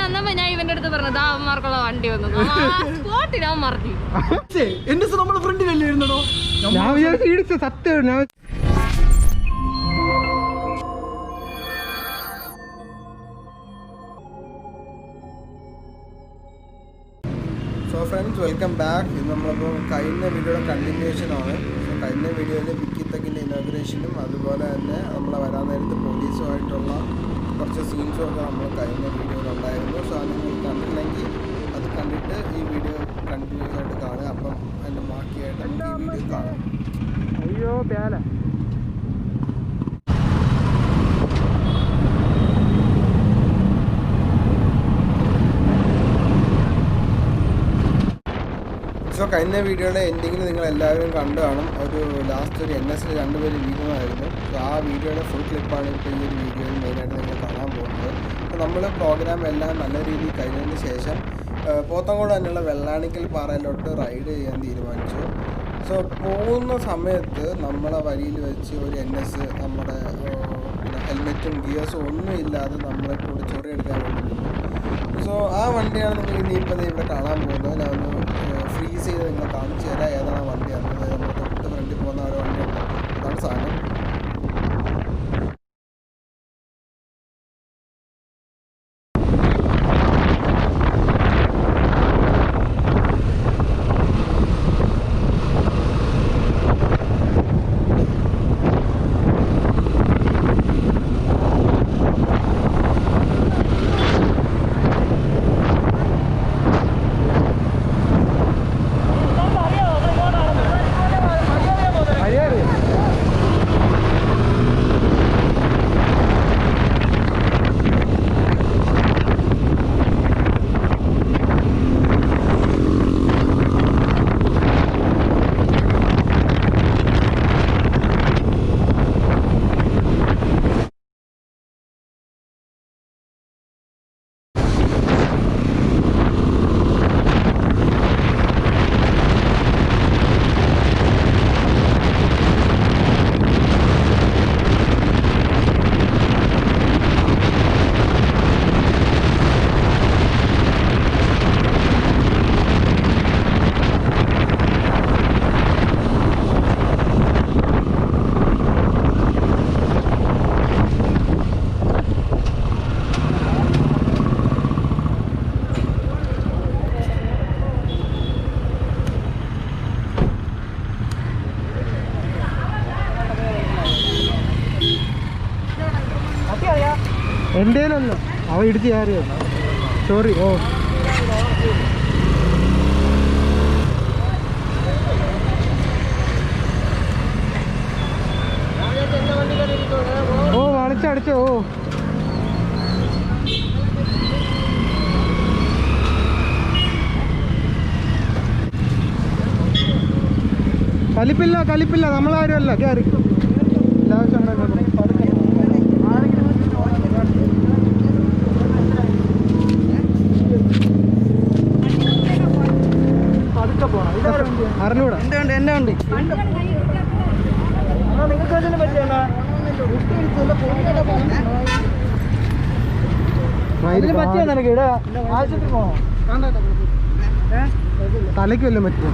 വന്നപ്പോ ഞാൻ ഇവന്റെ അടുത്ത് പറഞ്ഞത് അവന്മാർക്കുള്ള വണ്ടി വന്നു സ്പോട്ടിൽ അവൻ മറിഞ്ഞു. എന്റെ നമ്മളെ ഫ്രണ്ടിലല്ലേ ഇരുന്നോ? ഞാൻ വിചാരിച്ചു സത്യം. So friends, welcome back. ഇത് നമ്മളിപ്പോൾ കഴിഞ്ഞ വീഡിയോയുടെ കണ്ടിന്യൂഷൻ ആണ്. സോ കഴിഞ്ഞ വീഡിയോയിൽ വിക്കിത്തക്കിൻ്റെ ഇനോഗ്രേഷനും അതുപോലെ തന്നെ നമ്മളെ വരാൻ നേരത്ത് പോലീസുമായിട്ടുള്ള കുറച്ച് സീൻസും ഒക്കെ നമ്മൾ കഴിഞ്ഞ വീഡിയോയിൽ ഉണ്ടായിരുന്നു. സോ അത് നിങ്ങൾ കണ്ടില്ലെങ്കിൽ അത് കണ്ടിട്ട് ഈ വീഡിയോ കണ്ടിന്യൂസ് ആയിട്ട് കാണുക. അപ്പം അതിൻ്റെ ബാക്കിയായിട്ട് നമുക്ക് ഈ വീഡിയോ കാണാം. അയ്യോ പ്യാല. സോ കഴിഞ്ഞ വീഡിയോയുടെ എൻഡിങ്ങിൽ നിങ്ങൾ എല്ലാവരും കണ്ടു കാണും. ഒരു ലാസ്റ്റ് ഒരു NSൽ രണ്ടുപേര് വീഴുന്നതായിരുന്നു. സോ ആ വീഡിയോയുടെ ഫുൾ ക്ലിപ്പാണ് ഇപ്പോൾ ഈ ഒരു വീഡിയോയിൽ മെയിനായിട്ട് നിങ്ങൾ കാണാൻ പോകുന്നത്. അപ്പോൾ നമ്മൾ പ്രോഗ്രാം എല്ലാം നല്ല രീതിയിൽ കഴിഞ്ഞതിന് ശേഷം പോത്തങ്കോട് തന്നെയുള്ള വെള്ളാണിക്കൽ പാറയിലോട്ട് റൈഡ് ചെയ്യാൻ തീരുമാനിച്ചു. സോ പോകുന്ന സമയത്ത് നമ്മളെ വരിയിൽ വെച്ച് ഒരു NS നമ്മുടെ ഹെൽമെറ്റും ഗിയേഴ്സും ഒന്നും ഇല്ലാതെ നമ്മളെ കൂടെ ചൊറിയെടുക്കാൻ വേണ്ടി. സോ ആ വണ്ടിയാണ് നിങ്ങൾ ഇനിയിപ്പോൾ ഇവിടെ കാണാൻ പോകുന്നത്. ഞാൻ ഒന്ന് ഫ്രീസ് ചെയ്ത് നിങ്ങൾ കാണിച്ചു തരാം ഏതാണ് വണ്ടി. അന്നത് നമ്മൾ തൊട്ട് ഫ്രണ്ടിൽ പോകുന്ന ഒരു വണ്ടിയുണ്ട്. അതാണ് സാധനം. എൻ്റെ അല്ല, അവ ഇടിച്ച് കയറിയോ? സോറി. ഓ വളച്ചടിച്ചോ. കലിപ്പില്ല നമ്മളാരുമല്ല കയറി. അറിഞ്ഞൂടാ എന്നെ വണ്ടി തലയ്ക്ക് വല്ലതും പറ്റുമോ?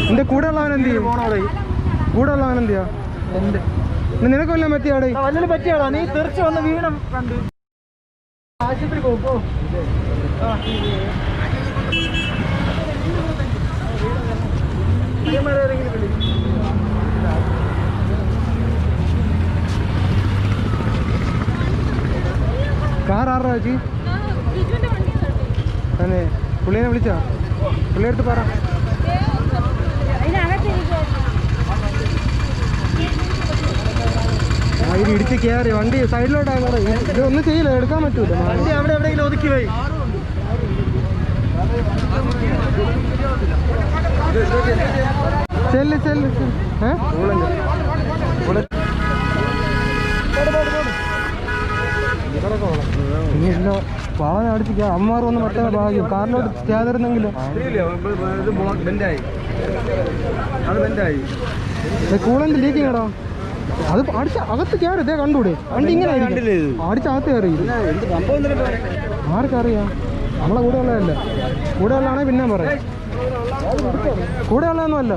എന്റെ കൂടെ ഉള്ളവനെന്ത് ചെയ്യും? കൂടെ ഉള്ളവനെന്ത് ചെയ്യാ? നിനക്ക് വല്ലതും പറ്റിയാടെ? വല്ലതും പറ്റിയാടാ? നീ തെറിച്ച് വന്ന് വീണം കണ്ട് ആശുപത്രി പോക്കോ. കാർ ആറാ ചേച്ചി? തന്നെ പുള്ളിനെ വിളിച്ചാ? പുള്ളിയെ അടുത്ത് പറ. ഇത് ഇടിച്ച് കയറി വണ്ടി സൈഡിലോട്ടാണ്. ഇതൊന്നും ചെയ്യില്ല, എടുക്കാൻ പറ്റൂല. വണ്ടി അവിടെ എവിടെയെങ്കിലും ഒതുക്കി പോയി. ചെല്ല് ഇല്ല വളനെ അടിച്ചിക്ക. അമ്മമാർ വന്ന് മറ്റേ ഭാഗ്യം കാറിലോട്ട് ചേർന്നെങ്കിലും കൂളന്റ് ലീക്കിങ് ഇടാം. അത് അടിച്ച അകത്ത് കയറി ഇതേ കണ്ടൂടെ? വണ്ടി ഇങ്ങനെ അടിച്ചകത്ത് കയറി. ആർക്കറിയാം? നമ്മളെ കൂടെ ഉള്ളതല്ലേ. കൂടെ ഉള്ളതാണെങ്കിൽ പിന്നെ പറയാം. കൂടെ ഉള്ളതൊന്നുമല്ല,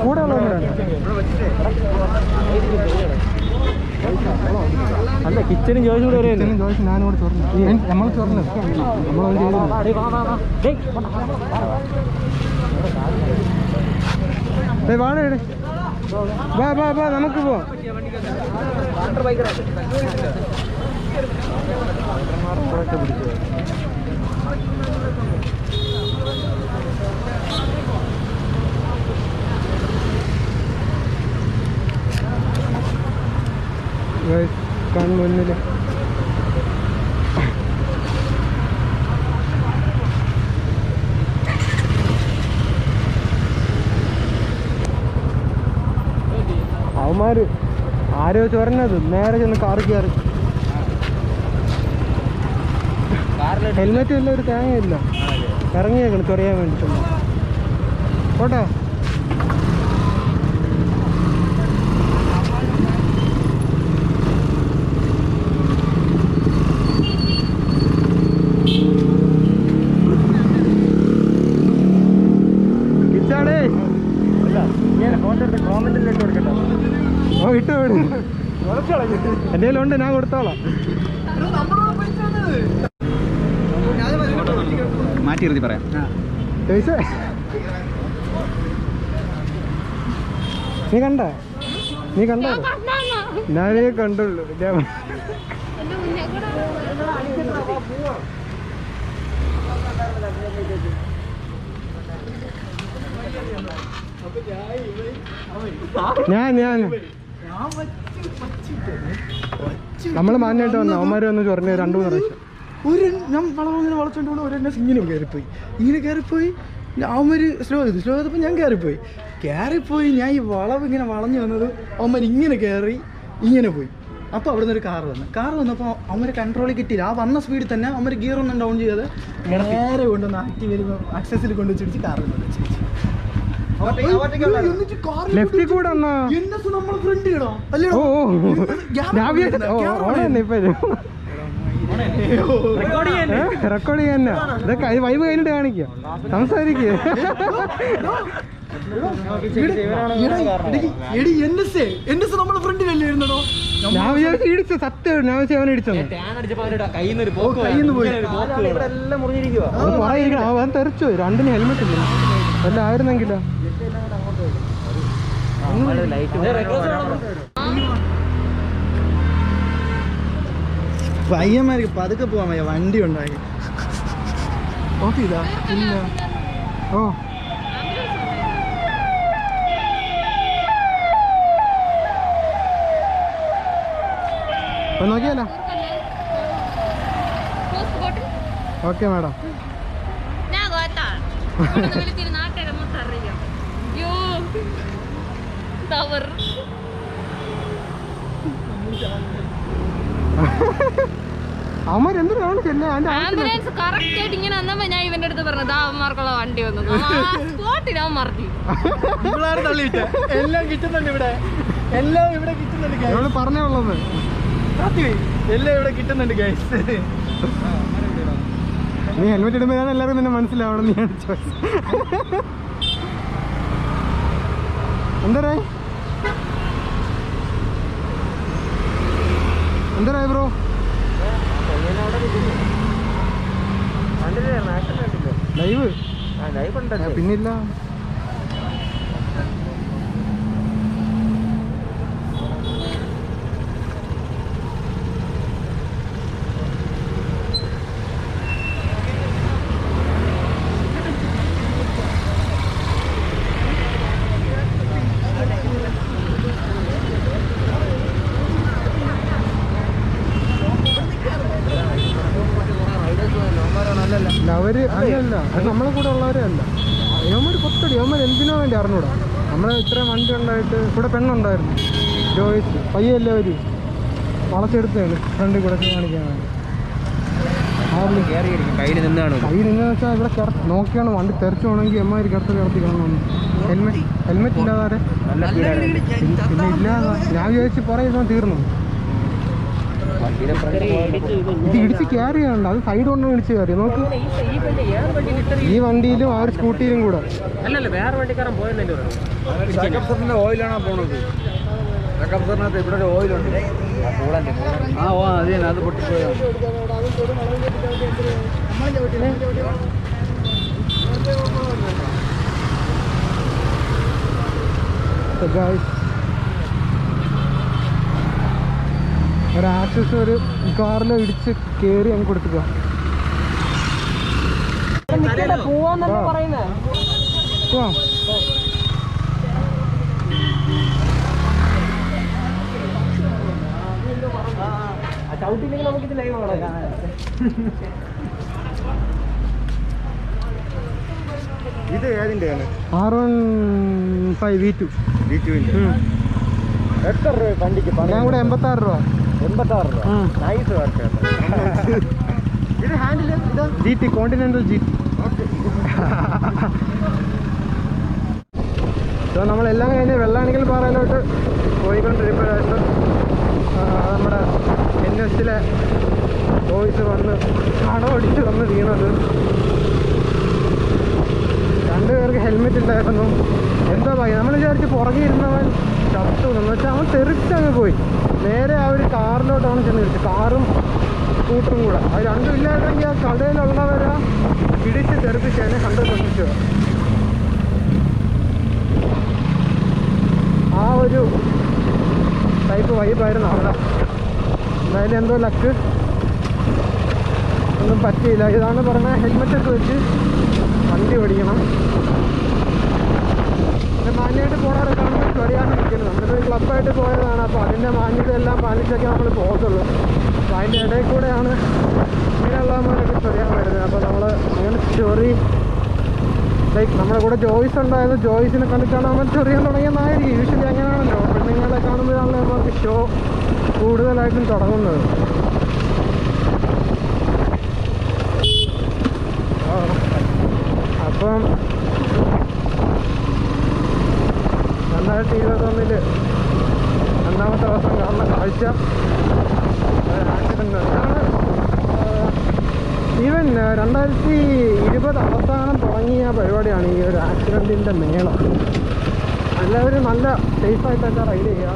കൂടെ ഉള്ളതൊന്നുമല്ല. അല്ല, കിച്ചനും ജോയിസും കൂടെ വരെ. ജോയിസ് ഞാനിവിടെ തുറന്നു, നമ്മൾ തുറന്നു, നമ്മളൊന്നും ചെയ്തു. വാടേ വാ വാ വാ, നമുക്ക് പോവാം. കൺമുന്നിൽ അവന്മാര് ആരോ ചൊറഞ്ഞത് നേരെ ചെന്ന് കാറ് കയറി. ഹെൽമെറ്റും ഇല്ല, ഒരു തേങ്ങയില്ല. ഇറങ്ങിയേക്കണം ചൊറിയാൻ വേണ്ടിയിട്ടുള്ള. പോട്ടെ. ഓ ഇട്ട് വിട്, എൻ്റെ ഉണ്ട്, ഞാൻ കൊടുത്തോളാം. മാറ്റി എഴുതി പറയാം. നീ കണ്ടോ? ഞാനേ കണ്ടുള്ളൂ. നമ്മള് മാന്യായിട്ട് വന്ന അവന്മാര് വന്ന് ചൊറഞ്ഞ് 2-3 പ്രാവശ്യം. ഞാൻ വളവിങ്ങനെ വളച്ചോണ്ട് ഒരു ഇങ്ങനെ കയറിപ്പോയി. അവന്മാര് സ്ലോ ചെയ്തപ്പോൾ ഞാൻ കയറിപ്പോയി. ഞാൻ ഈ വളവ് ഇങ്ങനെ വളഞ്ഞു വന്നത് അവന്മാർ ഇങ്ങനെ കയറി ഇങ്ങനെ പോയി. അപ്പോൾ അവിടെ നിന്ന് ഒരു കാർ വന്നപ്പോൾ അവന്മാരെ കൺട്രോളിൽ കിട്ടിയില്ല. ആ വന്ന സ്പീഡിൽ തന്നെ അവന്മാർ ഗിയറൊന്നും ഡൗൺ ചെയ്യാതെ നേരെ കൊണ്ടുവന്ന് ആക്റ്റീവ് ആക്സസിൽ കൊണ്ട് വെച്ചിടിച്ച് കാറിൽ കൊണ്ടുവച്ചു. ലെഫ്റ്റിൽ കൂടെ റെക്കോർഡ് ചെയ്യാൻ ഇതൊക്കെ വൈബ് കഴിഞ്ഞിട്ട് കാണിക്കുക, സംസാരിക്കുക. ഞാൻ വിചാരിച്ചു ഇടിച്ചു, സത്യം ഞാൻ വിചാരിച്ചു അവൻ ഇടിച്ചത്. അവൻ തെറിച്ചു. 2ന് ഹെൽമെറ്റ് ഇല്ല. വല്ല ആയിരുന്നെങ്കിലോ. പയ്യന്മാർക്ക് പതുക്കെ പോവാൻ വയ്യ, വണ്ടി ഉണ്ടായി. ഓഫ് ചെയ്താ ഇല്ല. ഓ നോക്കിയാലോ? Okay madam. ആംബുലൻസ് കറക്റ്റ് ആയിട്ട് ഇങ്ങനെ വന്നപ്പോ ഞാൻ ഇവന്റെ അടുത്ത് പറഞ്ഞത് അവന്മാർക്കുള്ള വണ്ടി വന്നു. സ്പോട്ടിൽ അവൻ മറന്നു. എല്ലാം കിട്ടുന്നുണ്ട് ഇവിടെ, എല്ലാം ഇവിടെ കിട്ടുന്നുണ്ട്. പറഞ്ഞുള്ളത് എല്ലാം ഇവിടെ കിട്ടുന്നുണ്ട് ഗൈസ്. നീ ഹെൽമെറ്റ് ഇടുമ്പോഴാണ് എല്ലാവരും നിന്നെ മനസ്സിലാവണം. നീ എന്തായി ബ്രോ? ലൈവ് പിന്നില്ല. അവര് അങ്ങനെയല്ല, അത് നമ്മളെ കൂടെ ഉള്ളവരെ അല്ല. യവന്മാർ കൊത്തടി, യവന്മാർ എന്തിനോ വേണ്ടി അറിഞ്ഞൂടാ. നമ്മളെ ഇത്രയും വണ്ടി ഉണ്ടായിട്ട് കൂടെ പെണ്ണുണ്ടായിരുന്നു, ജോയിസ് പയ്യല്ലേ അവര് വളച്ചെടുത്താണ് ഫ്രണ്ടിൽ കൂടെ കാണിക്കാൻ വേണ്ടി. കയ്യിൽ നിന്നെന്ന് വെച്ചാൽ ഇവിടെ നോക്കിയാണ് വണ്ടി തെറിച്ചു പോകണമെങ്കിൽ എമ്മാതിരി കിടത്തി കാണണമെന്ന്. ഹെൽമെറ്റ് ഇല്ലാതെ പിന്നെ ഇല്ലാതെ ഞാൻ വിചാരിച്ച് പുറകെ തീർന്നു. ഇത് ഇടിച്ച് കയറി ചെയ്യണ്ട, അത് സൈഡ് കൊണ്ട് വിളിച്ച് കയറി നോക്ക്. ഈ വണ്ടിയിലും ആ ഒരു സ്കൂട്ടിയിലും കൂടെ. അല്ലല്ല, വേറെ വണ്ടിക്കാരൻ പോയെന്നല്ലേ പറഞ്ഞു. ജാക്കബ്സറിന്റെ ഓയിലാണോ പോണത്? ജാക്കബ്സറിനകത്ത് ഇവിടെ ഒരു ഓയിലുണ്ട്. ആ ഓ അതെ, അത് പൊട്ടിപ്പോയാണ്. ഒരു ആക്സസ് ഒരു കാറിൽ ഇടിച്ച് കയറി അങ്ങ് കൊടുക്കുക. പോവാന്നല്ലേ പറയുന്നേ. ചവിട്ടില്ലെങ്കിൽ നമുക്കിത് ലൈവ് കാണാം. ഇത് ഏതിൻ്റെയാണ്? R15 V2. എത്ര രൂപ വണ്ടിക്ക്? ഞാൻ കൂടെ 86 രൂപ. 86 രൂപ. Nice work. ഇത് ഹാൻഡിൽ ഇതാ GT കോണ്ടിനെന്റൽ GT. സോ നമ്മളെല്ലാം കഴിഞ്ഞ് വെള്ളാണിക്കൽ പാറയിലോട്ട് പോയിക്കൊണ്ടിരിക്കുമ്പോഴായിട്ട് നമ്മുടെ NSലെ ബോയ്സ് വന്ന് കടമടിച്ച് വന്ന് വീണത്. രണ്ടുപേർക്ക് ഹെൽമെറ്റ് ഉണ്ടായിരുന്നു. എന്താ പറയുക, നമ്മൾ വിചാരിച്ച് പുറകെ ഇരുന്നവൻ ചത്തു എന്ന് വെച്ചാൽ അവൻ തെറിച്ചങ്ങ് പോയി. നേരെ ആ ഒരു കാറിലോട്ടാണ് ചെന്ന് ഇടിച്ചത്. കാറും സ്കൂട്ടറും കൂടെ, അത് രണ്ടും ഇല്ലായിരുന്നെങ്കിൽ ആ കടയിലുള്ളവരെ ഇടിച്ച് തെറിപ്പിച്ചതിനെ 100%. ആ ഒരു ടൈപ്പ് വൈബായിരുന്നു അവിടെ. എന്തായാലും എന്തോ ലക്ക്, ഒന്നും പറ്റിയില്ല. ഇതാണ് പറഞ്ഞ ഹെൽമെറ്റൊക്കെ വെച്ച് വണ്ടി ഓടിക്കണം. പിന്നെ മാന്യമായിട്ട് പോണവരെ കാണുമ്പോൾ ചൊറിയാണ്ട് നിൽക്കുന്നത്. നമ്മളിപ്പോൾ ക്ലബ്ബായിട്ട് പോയതാണ്, അപ്പോൾ അതിൻ്റെ മാന്യതയെല്ലാം പാലിച്ചൊക്കെ നമ്മൾ പോകത്തുള്ളൂ. അപ്പോൾ അതിൻ്റെ ഇടയിൽ കൂടെയാണ് ഇങ്ങനെയുള്ളവന്മാരൊക്കെ ചൊറിയാൻ വരുന്നത്. അപ്പോൾ നമ്മൾ അങ്ങനെ ചൊറി ലൈക്ക് നമ്മുടെ കൂടെ ജോയ്സ് ഉണ്ടായത്, ജോയ്സിനെ കണ്ടിട്ടാണ് നമ്മൾ ചൊറിയാൻ തുടങ്ങിയെന്നായിരിക്കും. യൂഷ്വലി അങ്ങനെയാണല്ലോ, പെണ്ണുങ്ങളെ കാണുമ്പോഴാണല്ലോ നമുക്ക് ഷോ കൂടുതലായിട്ടും തുടങ്ങുന്നത്. അപ്പം 2021 രണ്ടാമത്തെ ദിവസം കാണുന്ന കാഴ്ച ആക്സിഡൻ്റ് ആണ്. ഈവൻ 2020 അവസാനം തുടങ്ങിയ പരിപാടിയാണ് ഈ ഒരു ആക്സിഡൻറ്റിൻ്റെ മേളം. എല്ലാവരും നല്ല സേഫായിട്ടൊക്കെ റൈഡ് ചെയ്യുക.